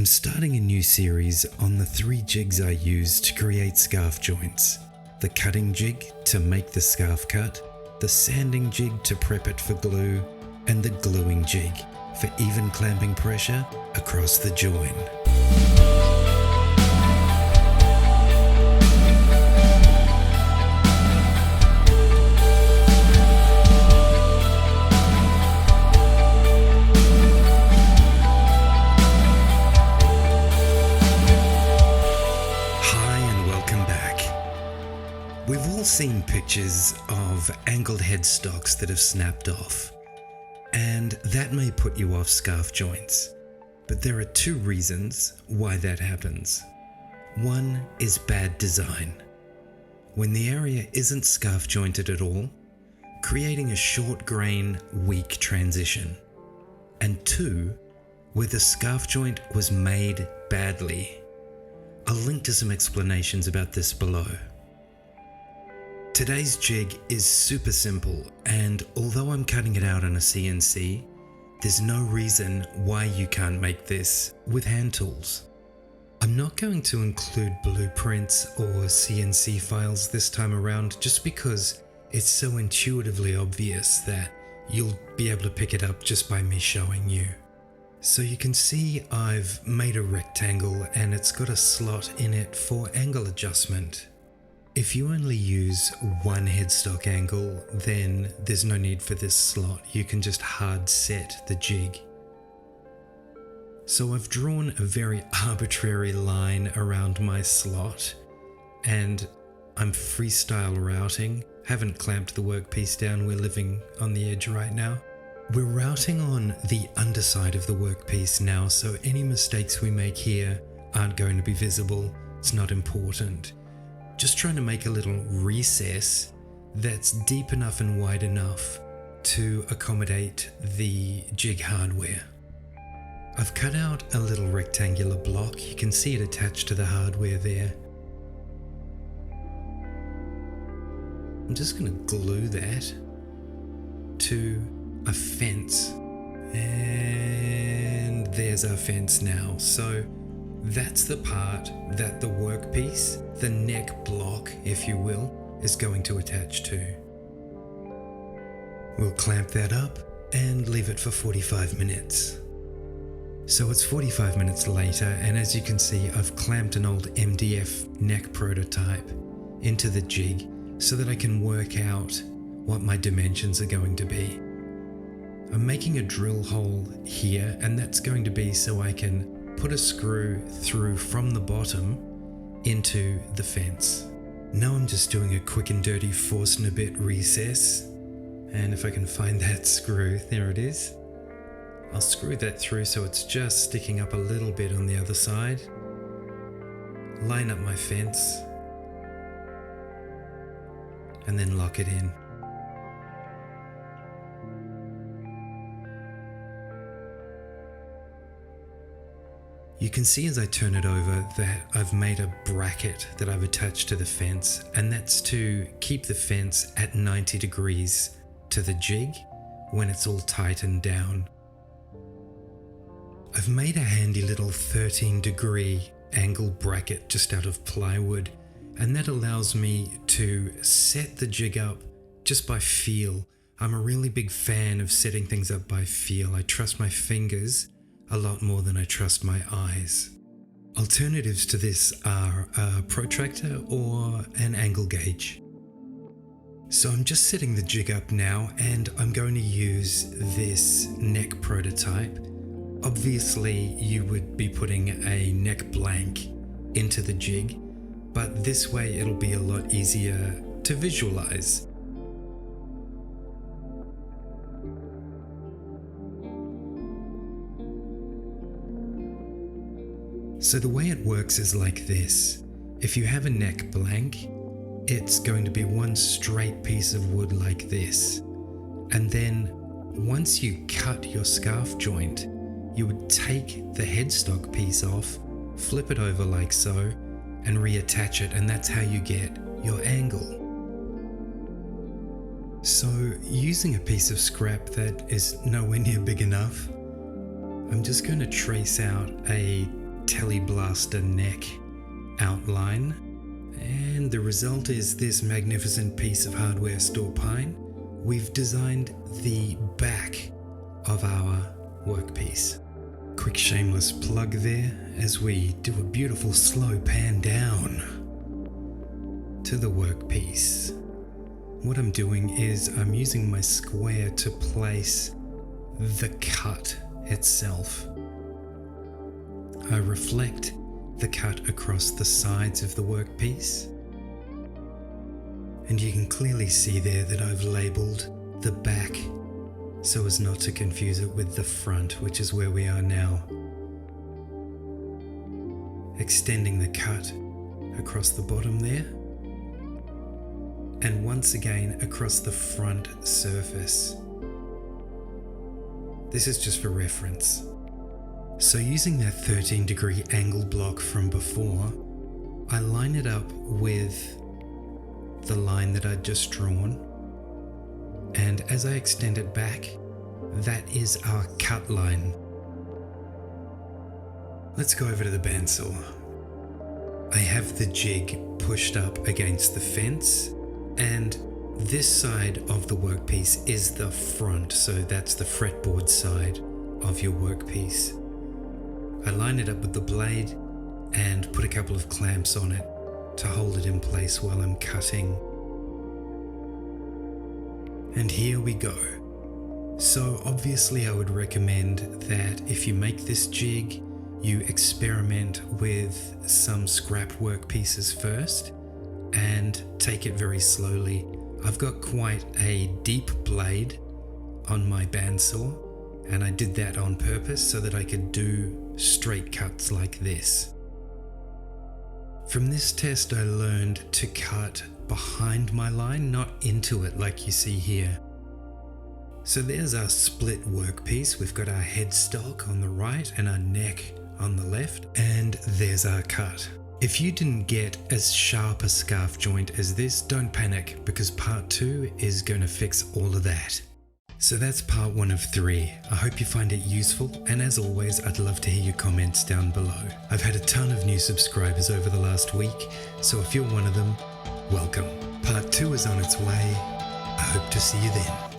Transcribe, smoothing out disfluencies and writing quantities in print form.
I'm starting a new series on the 3 jigs I use to create scarf joints. The cutting jig to make the scarf cut, the sanding jig to prep it for glue, and the gluing jig for even clamping pressure across the join. We've all seen pictures of angled headstocks that have snapped off, and that may put you off scarf joints. But there are 2 reasons why that happens. One is bad design. When the area isn't scarf jointed at all, creating a short grain, weak transition. And 2, where the scarf joint was made badly. I'll link to some explanations about this below. Today's jig is super simple, and although I'm cutting it out on a CNC, there's no reason why you can't make this with hand tools. I'm not going to include blueprints or CNC files this time around just because it's so intuitively obvious that you'll be able to pick it up just by me showing you. So you can see I've made a rectangle and it's got a slot in it for angle adjustment. If you only use one headstock angle, then there's no need for this slot. You can just hard set the jig. So I've drawn a very arbitrary line around my slot, and I'm freestyle routing. Haven't clamped the workpiece down, we're living on the edge right now. We're routing on the underside of the workpiece now, so any mistakes we make here aren't going to be visible. It's not important. Just trying to make a little recess that's deep enough and wide enough to accommodate the jig hardware. I've cut out a little rectangular block. You can see it attached to the hardware there. I'm just going to glue that to a fence. And there's our fence now. So that's the part that the workpiece, the neck block, if you will, is going to attach to. We'll clamp that up and leave it for 45 minutes. So it's 45 minutes later, and as you can see, I've clamped an old MDF neck prototype into the jig so that I can work out what my dimensions are going to be. I'm making a drill hole here, and that's going to be so I can put a screw through from the bottom into the fence. Now I'm just doing a quick and dirty force and a bit recess, and if I can find that screw, there it is. I'll screw that through so it's just sticking up a little bit on the other side. Line up my fence and then lock it in. You can see as I turn it over that I've made a bracket that I've attached to the fence, and that's to keep the fence at 90 degrees to the jig when it's all tightened down. I've made a handy little 13-degree angle bracket just out of plywood, and that allows me to set the jig up just by feel. I'm a really big fan of setting things up by feel. I trust my fingers a lot more than I trust my eyes. Alternatives to this are a protractor or an angle gauge. So I'm just setting the jig up now, and I'm going to use this neck prototype. Obviously, you would be putting a neck blank into the jig, but this way it'll be a lot easier to visualize. So the way it works is like this. If you have a neck blank, it's going to be one straight piece of wood like this. And then once you cut your scarf joint, you would take the headstock piece off, flip it over like so, and reattach it, and that's how you get your angle. So using a piece of scrap that is nowhere near big enough, I'm just going to trace out a teleblaster neck outline, and the result is this magnificent piece of hardware store pine. We've designed the back of our workpiece. Quick shameless plug there as we do a beautiful slow pan down to the workpiece. What I'm doing is I'm using my square to place the cut itself. I reflect the cut across the sides of the workpiece, and you can clearly see there that I've labelled the back so as not to confuse it with the front, which is where we are now. Extending the cut across the bottom there, and once again across the front surface. This is just for reference. So using that 13-degree angle block from before, I line it up with the line that I'd just drawn, and as I extend it back, that is our cut line. Let's go over to the bandsaw. I have the jig pushed up against the fence, and this side of the workpiece is the front, so that's the fretboard side of your workpiece. I line it up with the blade and put a couple of clamps on it to hold it in place while I'm cutting. And here we go. So obviously I would recommend that if you make this jig, you experiment with some scrap workpieces first and take it very slowly. I've got quite a deep blade on my bandsaw, and I did that on purpose so that I could do straight cuts like this. From this test I learned to cut behind my line, not into it like you see here. So there's our split workpiece. We've got our headstock on the right and our neck on the left, and there's our cut. If you didn't get as sharp a scarf joint as this, don't panic, because part 2 is going to fix all of that. So that's part 1 of 3. I hope you find it useful, and as always, I'd love to hear your comments down below. I've had a ton of new subscribers over the last week, so if you're one of them, welcome. Part 2 is on its way. I hope to see you then.